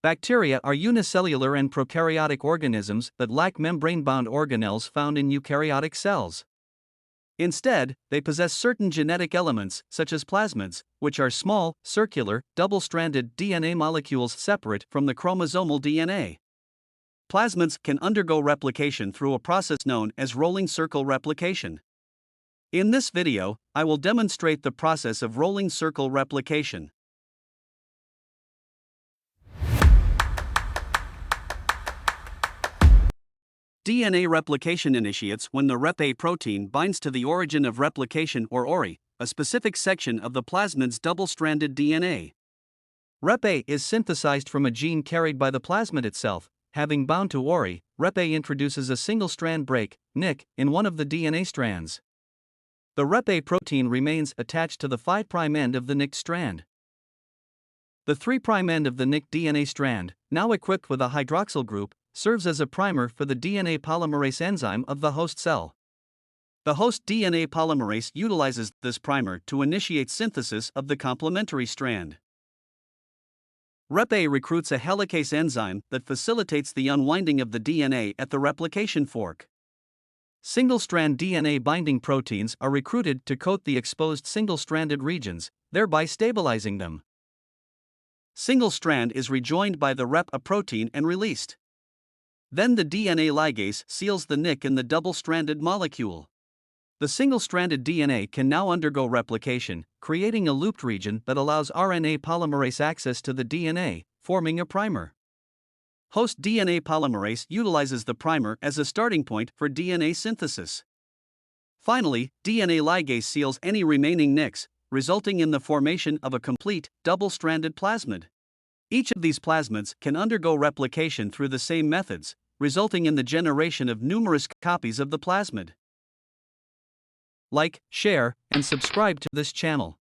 Bacteria are unicellular and prokaryotic organisms that lack membrane-bound organelles found in eukaryotic cells. Instead, they possess certain genetic elements, such as plasmids, which are small, circular, double-stranded DNA molecules separate from the chromosomal DNA. Plasmids can undergo replication through a process known as rolling circle replication. In this video, I will demonstrate the process of rolling circle replication. DNA replication initiates when the Rep-A protein binds to the origin of replication or ORI, a specific section of the plasmid's double-stranded DNA. Rep-A is synthesized from a gene carried by the plasmid itself. Having bound to ORI, Rep-A introduces a single-strand break, NIC, in one of the DNA strands. The Rep-A protein remains attached to the 5' end of the NIC strand. The 3' end of the NIC DNA strand, now equipped with a hydroxyl group, serves as a primer for the DNA polymerase enzyme of the host cell. The host DNA polymerase utilizes this primer to initiate synthesis of the complementary strand. Rep-A recruits a helicase enzyme that facilitates the unwinding of the DNA at the replication fork. Single-strand DNA binding proteins are recruited to coat the exposed single-stranded regions, thereby stabilizing them. Single strand is rejoined by the Rep-A protein and released. Then the DNA ligase seals the NIC in the double-stranded molecule. The single-stranded DNA can now undergo replication, creating a looped region that allows RNA polymerase access to the DNA, forming a primer. Host DNA polymerase utilizes the primer as a starting point for DNA synthesis. Finally, DNA ligase seals any remaining NICs, resulting in the formation of a complete, double-stranded plasmid. Each of these plasmids can undergo replication through the same methods, resulting in the generation of numerous copies of the plasmid. Like, share, and subscribe to this channel.